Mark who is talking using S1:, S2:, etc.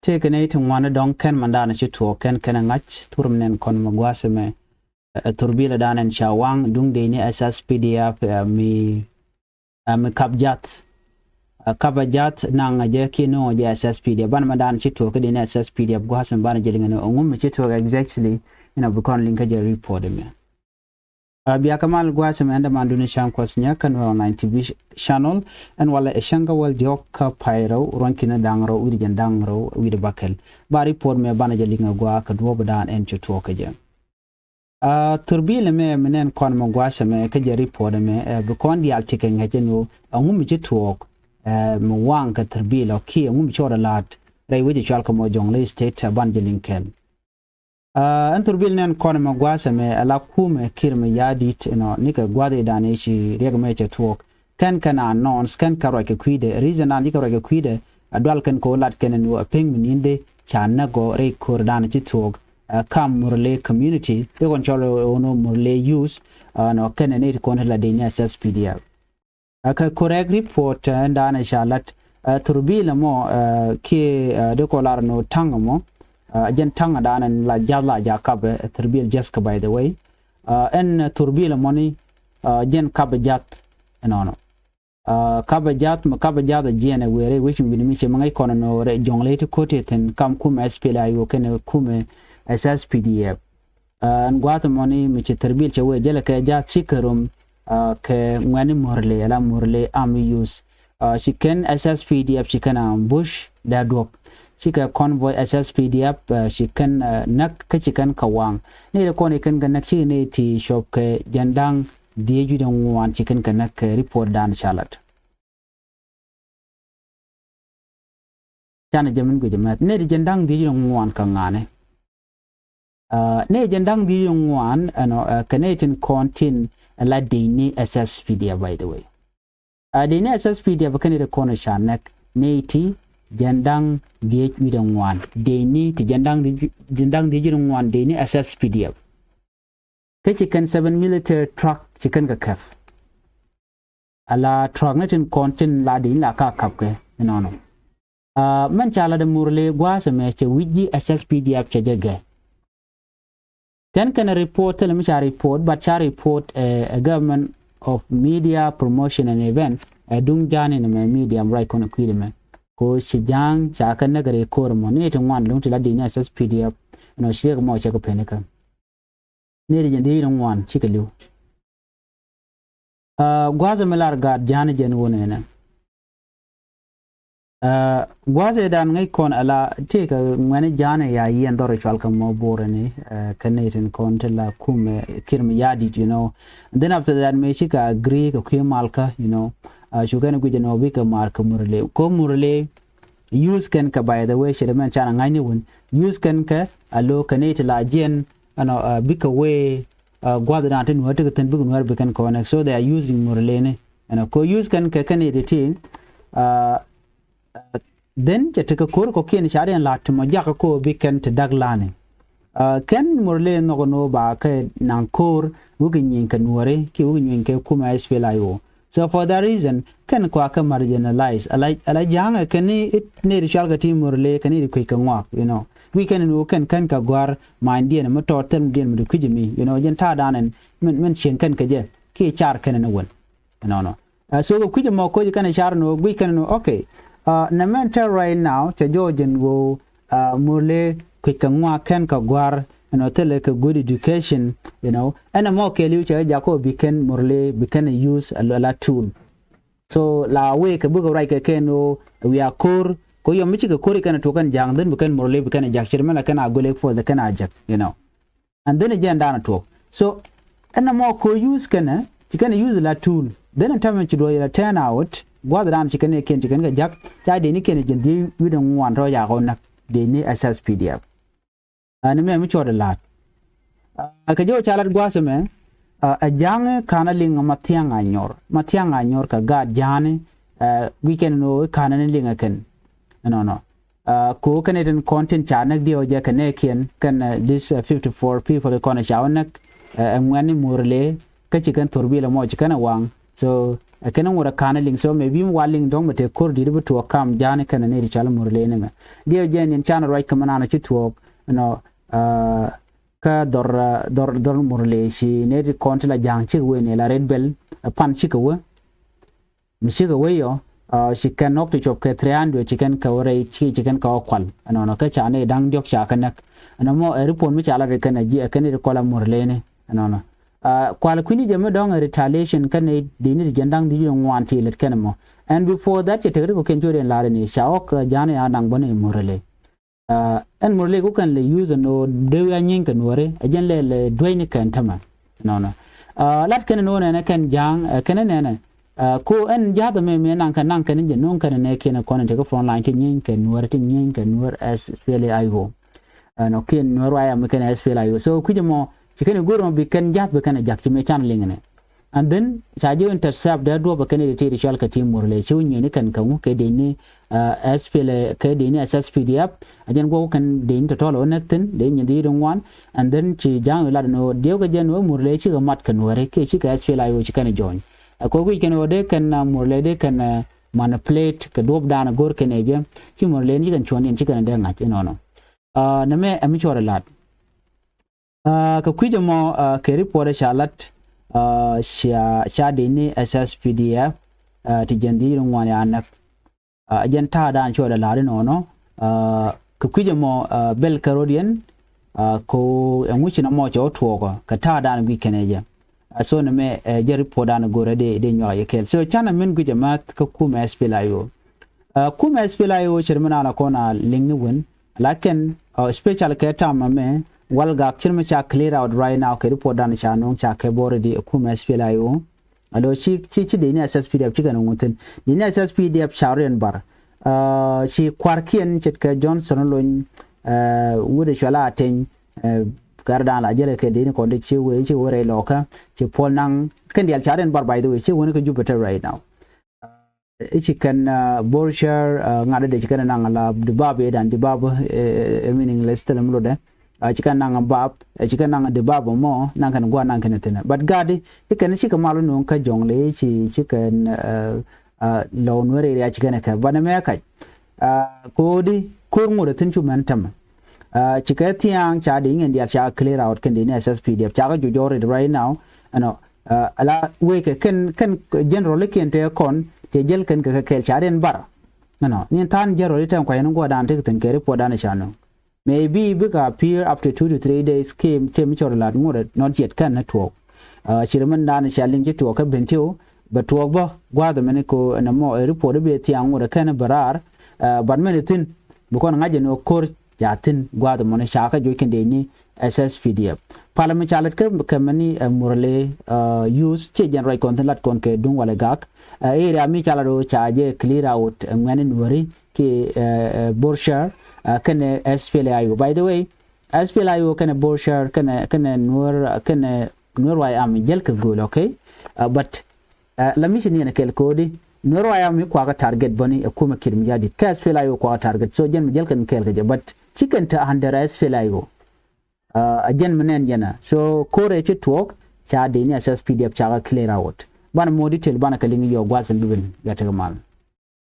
S1: take nate one don ken mandana chitu ken ngach turmnen kon magwaseme turbila dan en shawang dung de ni SSPDF mi kapjat kabajat nang je kino je SSPDF ban madan chitu ke de ni SSPDF gwasem ban je lingane ongum chitu exactly bukon linka je report me biya kamal gwasem anda manduni sham kwasnya kan online TV channel and wala eshanga wal joka pyro ronkina dangro wirjan dangro wid bakel ba report me bana je linga gwa ka do badan en chitu ke je turbile me menen kon mo gwasem ke je report me bukon di altike ngajenu ongum chitu mo wang ka turbile ki ongum chora lat rai wije chalka mo Jonglie state ban je linkel anturbil nen kon ma gwasame ala kume kirme yadit nika gwade dane shi regme che talk kan kana non scan karo ke kwide reason an dikaro ke kwide adwal kan ko lat ken no ping mininde chana go re kordan chi talk kam murlëë community de kon cholo ono murlëë use no ken ne kon la de SSPDF aka correct report ndana shalat turbil mo ke de ko lar no tangamo jen tanga danan la jalla jakab turbil jaska by the way en turbil money jen kabajat no kabajat jene were which bin mi che mangai kono no re Jonglie to kote ten kam kum SPLA yo ken kum SSPDF an gwata money mi che turbil che we jela ka ja chikarum ke ngani murlëë la murlëë am use shiken SSPDF shiken ambush da dok shika convoy SSPDF shikan nak kachikan kawang ne da kone kan ganak shi ne ti shop ke jandang dieju dan wan chikan kanak report dan shalat tana jamin go jamat ne jandang dieju dan wan kangane ne jandang dieju dan wan kanetin contin la dini SSPDF by the way dini SSPDF kan da kone shanak ne ti jandang die widang wan deni ti jandang di jirang wan deni SSPDF ke chicken 7 military truck chicken ka kaf ala truck natin content la din la ka kap ke no man chala de murlëë gwasa me che wiji SSPDF che jege kan report la mi cha report but cha report a government of media promotion and event dung jani ne media right kono kwide ko shijang chaka nagare kor moni to wan long to la dina SSPDF no shirek mo chaka peneka ne de jende no wan chikelu gwaza melar ga jana jen wonena gwaza dan ngai kon ala teka ngane jana ya yen dore chalka mo borene kanetin kon tela kume kirmi yadi and then after that me shika agree ko kemalka shugana guje no bika marka murlëë ko murlëë use kan ka by the way shirman chana ngani won use kan ka alo kanete la jen bika we gwada na tin wata tan bugun war bikan connect so they are using murlëë ne ko use kan ka kanete tin then jataka kor ko ken sharian latmo jaka ko bikan te daglane ken murlëë no ba ka nan kor wugin yin kan wore ki wugin yin ka kuma SPLA so for that reason can kwaka marginalize ala janga kani it ne ritual ga team murlëë kani ri kwika ngwa we can ka gwar mandi na mototem den mu kujimi jen ta danen men shen kan ka je ki char kan na won no so go kujimo ko kan char no we can okay na mental right now to jojen go murlëë kwika ngwa kan ka gwar tele ka good education and mo ke liu che jako biken murlëë biken use a tool so la we ka bugo right ka no we are core ko yo michi ka core kana to kan jang den biken murlëë biken jak chirmela kana gole for the kana jak and then again dana to so and mo ko use kana chicken use la tool then time chi do ya turn out gwada dan chicken ken ga jak ja de ni ken jendi widon wan ro ya ko nak de ni SSPDF and me chore lat ka jo chalat gwasame a jang kana linga matiang anyor ka ga jane weekend no kana linga ken no ko kaneten content chanak dio je kaneken kan this 54 people ko na chawanak ngani murlëë ka chikan turbila mo chikana wang so kenen wora kana ling so maybe mo waling dong mate kor di bu to kam jane kana ne ri chala murle ne me dio jen in chana right kamana na chitu no ka dor murle shi ne ri kontla jang chi we ne la red bell pan chi ko mi chi ko yo she can nok to chop ke 300 chicken ka wore chicken ka kwal no ka chane dang jok cha kanak no mo report mi chala re kana ji kana ri kola murle ne no kwal kwini jame dong retaliation kan ne dini jandang di ngwan ti let kan mo and before that che tegre ko ken jore la ni shaok jane anang bone murle en murle ko kan le use no de ya nyin kan wore ajen le dwayni kan tama no lat kan no ne kan jang kan ne ko en jada me nang kan je non kan ne ken ko ne ko front line ti nyin kan wore ti nyin kan wore as pele ayo no ken no waya me kan as pele ayo so kujemo chicken goro bi kan jat be kan jak me channeling ne and then chajo intercept da do be kan de ritual ka team murle chu nyi ne kan kan ke de ni spele ke de ni sspdf ajen go kan de ni to lo nekten de nyi di dong wan and then chi jang la no de ga jen wo murle chi ga mat kan wore ke chi ka spele ayo chi kan join ko gu kan ode kan murle de kan manipulate ka dob dana gor kan eje chi murle ni kan chon en chi kan de ngach no na me ami chora lat ka kuje mo ke report shalat sha de ni sspdf ti jandi ron wani anak ajan ta dan cho da lare no ka kuje mo bel carodian ko enwichi na mo cho to ka ta dan wi keneje so na me je report dan gore de nyo yekel so chana min guje mat ka kuma splayo kuma splayo chirmana na kona lingni won lakin special ke ta me wal ga chirma cha clear out right now ke report dan cha non cha ke bore di kuma splayo alo chi de ni sspdf chi ganan mutun ni sspdf sharen bar chi kwarkien chet ke johnson lon wude shala ten gardan la jere ke de ni ko de chi wore loka chi pol nang kan dial sharen bar by the way chi woni ko jupiter right now ichi kan borshar ngade de chi kan nang la de babe dan de babu meaningless telam lo de chikan nang bab chikan nang de bab mo nang kan gwa nang kan tena but gadi ikan chi kamalu non ka jongle chi chikan law Nuer ya chikan ka bana me kai kodi kurmu da tunchu mantam chikatiang cha ding and ya cha clear out kan din sspdf cha ga jujore right now ano ala we kan general ken te kon te jel kan ka kel cha den bar no ni tan general tan ko yan go dan te tan ke report dan cha no maybe bigger appear after 2 to 3 days came temperature la ngore not yet kan network chirman dan cha link to ka bentio but to ba gwa da mene ko na mo report be ti an ngore kan barar but mene tin bu kon ngaje no kor ya tin gwa da mone cha ka jo ken de ni sspdf parliament chalet ka mani murle use che generate content lat kon ke dung wala gak area mi chala do cha je clear out ngane nwari ke borshar kan SPLIO by the way SPLIO kan borshar kan Nuer why am jel ka gol okay but la mission ni na kel kodi Nuer why am ko ga target bani kuma kirmi yadi ka SPLIO ko target so jen jel kan kel ka but chicken ta under SPLIO jen menen yana so kore chi talk cha de ni SPDF cha clear out bana mo detail bana kalin yo gwatsan dubin ya ta mal